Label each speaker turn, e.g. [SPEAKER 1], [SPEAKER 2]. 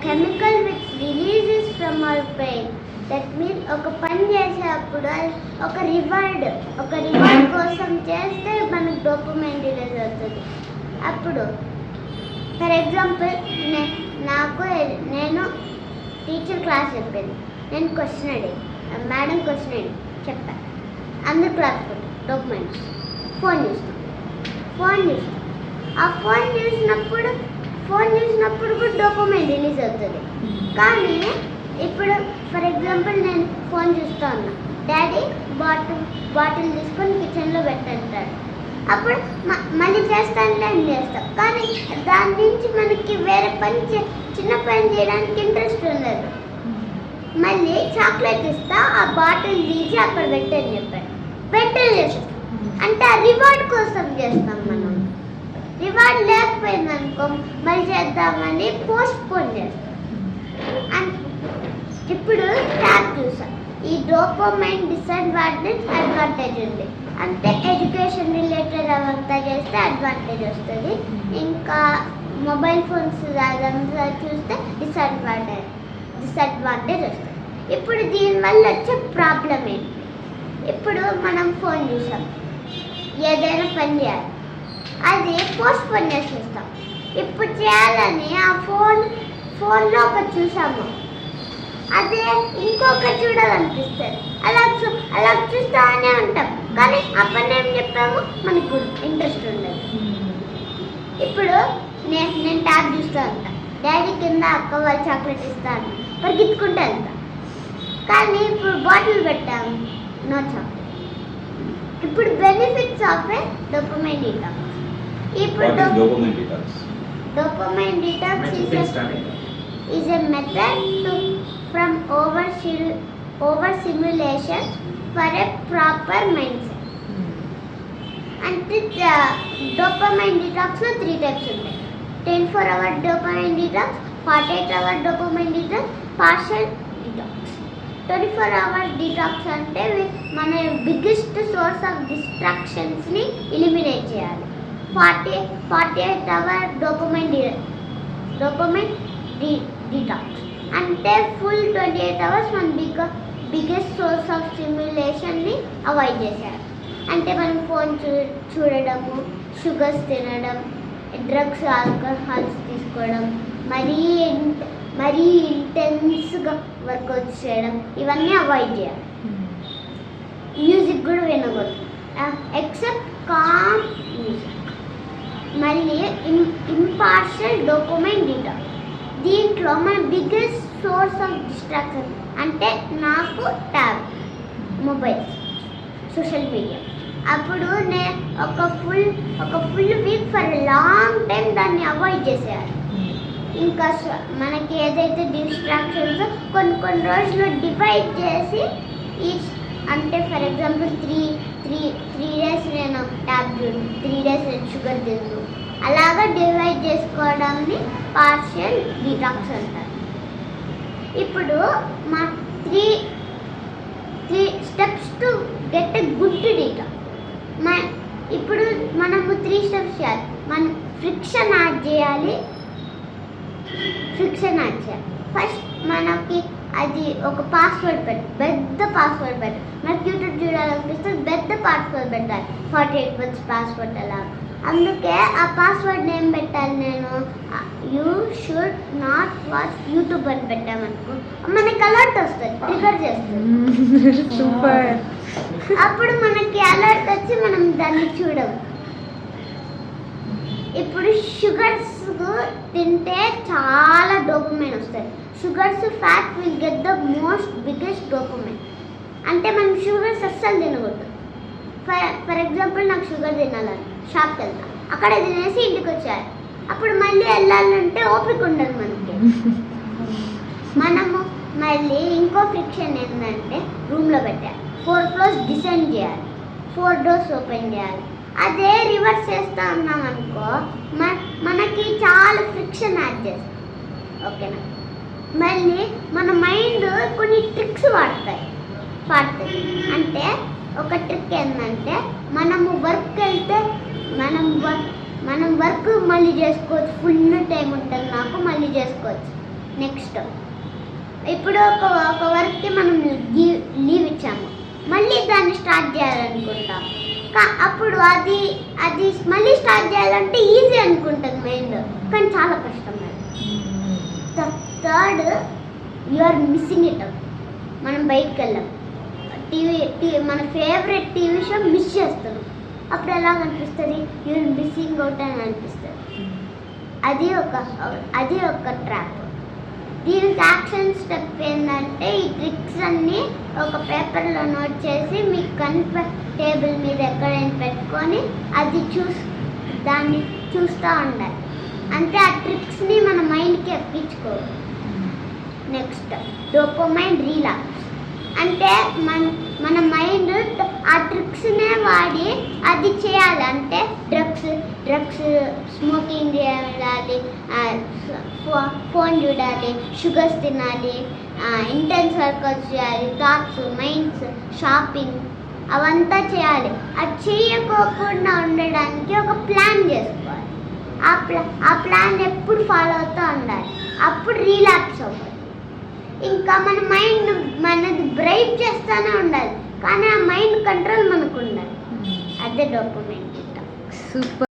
[SPEAKER 1] chemical which releases from our brain. That means ఒక పని చేసేటప్పుడు ఒక రివార్డ్ కోసం చేస్తే మనకు డోపమైన్ రిలీజ్ అవుతుంది. అప్పుడు ఫర్ ఎగ్జాంపుల్ నేను టీచర్ క్లాస్ చెప్పింది, నేను క్వశ్చన్ అడిగి మేడం క్వశ్చన్ అడిగి చెప్పాను, అందరు క్లాస్ కొట్టారు, డోపమైన్. ఫోన్ చూస్తాం. ఆ ఫోన్ చూసినప్పుడు కూడా డోపమైన్ రిలీజ్ అవుతుంది. కానీ ఇప్పుడు ఫర్ ఎగ్జాంపుల్ నేను ఫోన్ చూస్తూ ఉన్నా, డాడీ బాటిల్ తీసుకొని కిచెన్లో పెట్టంటాడు. అప్పుడు మళ్ళీ చేస్తానులే అని చేస్తాం. కానీ దాని నుంచి మనకి వేరే చిన్న పని చేయడానికి ఇంట్రెస్ట్ ఉండదు. మళ్ళీ చాక్లెట్ ఇస్తా, ఆ బాటిల్ తీసి అక్కడ పెట్టని చెప్పాడు, చేస్తాం. అంటే ఆ రివార్డ్ కోసం చేస్తాం. మనం రివార్డ్ లేకపోయిందనుకో మళ్ళీ చేద్దామని పోస్ట్ పోన్ చేస్తాం. అండ్ ఇప్పుడు ట్యాబ్ చూసాం. ఈ డోపమైన్ అడ్వాంటేజ్ ఉంది. అంటే ఎడ్యుకేషన్ రిలేటెడ్ అవంతా చేస్తే అడ్వాంటేజ్ వస్తుంది. ఇంకా మొబైల్ ఫోన్స్ అదంతా చూస్తే డిసడ్వాంటేజ్ వస్తుంది. ఇప్పుడు దీనివల్ల వచ్చే ప్రాబ్లం ఏంటి? ఇప్పుడు మనం ఫోన్ చూసాం, ఏదైనా పని చేయాలి, అది పోస్ట్ పోన్ చేసేస్తాం. ఇప్పుడు చేయాలని ఆ ఫోన్లో ఒకటి చూసాము, అదే ఇంకొకటి చూడాలనిపిస్తుంది. అలా చూస్తానే ఉంటాం. కానీ ఆ పని ఏం చెప్పాము మనకు ఇంట్రెస్ట్ ఉండదు. ఇప్పుడు నేను ట్యాబ్ చూస్తూ ఉంటా, డాడీ కింద అక్క వాళ్ళు చాక్లెట్ ఇస్తాను, పరిగెత్తుకుంటూ వెళ్తా. కానీ ఇప్పుడు బాటిల్ పెట్టాము, నో చాక్లెట్. ఇప్పుడు benefits of a dopamine detox. ఇప్పుడు dopamine detox is a method from overstimulation for a proper mindset. And dopamine detox లో 3 types ఉంటాయి. 24-hour dopamine detox, 48-hour dopamine detox, partial detox. 24-hour detox అంటే మన biggest source of డిస్ట్రాక్షన్స్ని eliminate చేయాలి. 48-hour dopamine detox అంటే full 28 hours మన biggest source of స్టిమ్యులేషన్ని avoid చేశారు. అంటే మనం ఫోన్ చూడడము, షుగర్స్ తినడం, డ్రగ్స్, ఆల్కహాల్స్ తీసుకోవడం, మరీ ఇంటెన్స్గా వర్కౌట్స్ చేయడం, ఇవన్నీ అవాయిడ్ చేయాలి. మ్యూజిక్ కూడా వినకూడదు ఎక్సెప్ట్ కామ్ మ్యూజిక్. మళ్ళీ ఇంపార్షియల్ డోపమైన్ డీటాక్స్. దీంట్లో మన బిగ్గెస్ట్ సోర్స్ ఆఫ్ డిస్ట్రాక్షన్ అంటే నాకు ట్యాబ్, మొబైల్, సోషల్ మీడియా. అప్పుడు నేను ఒక full week for long time దాన్ని అవాయిడ్ చేసేయాలి. ఇంకా మనకి ఏదైతే డిస్ట్రాక్షన్స్ కొన్ని రోజులు డివైడ్ చేసి అంటే ఫర్ ఎగ్జాంపుల్ 3 days నేను ట్యాబ్ చూడు, 3 days నేను షుగర్ తిన్ను, అలాగా డివైడ్ చేసుకోవడాన్ని పార్షియల్ డీటాక్స్ అంటారు. ఇప్పుడు మా 3 steps to get a good detox. ఇప్పుడు మనము 3 steps చేయాలి. మనం ఫ్రిక్షన్ యాడ్ చేయాలి. ఫస్ట్ మనకి అది ఒక పాస్వర్డ్ పెద్ద పాస్వర్డ్ పెట్టాలి. మనకి యూట్యూబ్ చూడాలనిపిస్తే పెద్ద పాస్వర్డ్ పెట్టాలి, 48 words పాస్వర్డ్. అలా అందుకే ఆ పాస్వర్డ్ నేమ్ పెట్టాలి. నేను you should not watch YouTube అని పెట్టామనుకో మనకి అలర్ట్ వస్తుంది, ట్రిగర్ చేస్తుంది. సూపర్. అప్పుడు మనకి అలర్ట్ వచ్చి మనం దాన్ని చూడము. ఇప్పుడు షుగర్స్ తింటే చాలా డోపమైన్ వస్తాయి. Sugars fat will get the most biggest dopamine. అంటే మనం షుగర్స్ అస్సలు తినకూడదు. ఫర్ ఎగ్జాంపుల్ నాకు షుగర్ తినాలని షాప్కి వెళ్తా, అక్కడ తినేసి ఇంటికి వచ్చారు. అప్పుడు మళ్ళీ వెళ్ళాలంటే ఓపిక ఉండదు మనకి. మనము మళ్ళీ ఇంకో ఫ్రిక్షన్ ఏంటంటే రూమ్లో పెట్టాలి, 4 floors డిసెండ్ చేయాలి, 4 doors ఓపెన్ చేయాలి. అదే రివర్స్ చేస్తూ ఉన్నాం అనుకో మనకి చాలా ఫ్రిక్షన్ యాడ్ చేస్తాం. ఓకేనా? మళ్ళీ మన మైండ్ కొన్ని ట్రిక్స్ వాడుతుంది. అంటే ఒక ట్రిక్ ఏంటంటే మనము వర్క్ వెళ్తే మనం వర్క్ మళ్ళీ చేసుకోవచ్చు. ఫుల్ టైం ఉంటుంది నాకు, మళ్ళీ చేసుకోవచ్చు. నెక్స్ట్ ఇప్పుడు ఒక వర్క్కి మనం లీవ్ ఇచ్చాము, మళ్ళీ దాన్ని స్టార్ట్ చేయాలనుకుంటాం. అప్పుడు అది మళ్ళీ స్టార్ట్ చేయాలంటే ఈజీ అనుకుంటుంది మైండ్, కానీ చాలా కష్టం. Third, you are missing it out. మనం బయటకు వెళ్ళాం, మన ఫేవరెట్ టీవీ షో మిస్ చేస్తున్నాం. అప్పుడు ఎలా అనిపిస్తుంది? యు ఆర్ మిస్సింగ్ అవుట్ అని అనిపిస్తుంది. అది ఒక ట్రాప్. దీనికి యాక్షన్ స్టెప్ ఏంటంటే, ఈ ట్రిక్స్ అన్నీ ఒక పేపర్లో నోట్ చేసి మీ టేబుల్ మీద ఎక్కడైనా పెట్టుకొని దాన్ని చూస్తూ ఉండాలి. అంటే ఆ ట్రిక్స్ని మన మైండ్కి ఎక్కించుకోవాలి. Next, dopamine relapse. అంటే మన మైండ్ ఆ ట్రిక్స్నే వాడి అది చేయాలి. అంటే డ్రగ్స్ స్మోకింగ్ చేయాలి, ఫోన్ చూడాలి, షుగర్స్ తినాలి, ఇంటెన్స్ వర్కౌట్స్ చేయాలి, థాట్స్, మైండ్స్, షాపింగ్ అవంతా చేయాలి. అది చేయకోకుండా ఉండడానికి ఒక ప్లాన్ చేసుకోవాలి. ఆ ప్లాన్ ఎప్పుడు ఫాలో అవుతూ ఉండాలి. అప్పుడు రీలాప్స్ అవ్వాలి. ఇంకా మనది బ్రైవ్ చేస్తూనే ఉండాలి, కానీ ఆ మైండ్ కంట్రోల్ మనకు ఉండాలి. అదే డోపమైన్.
[SPEAKER 2] సూపర్.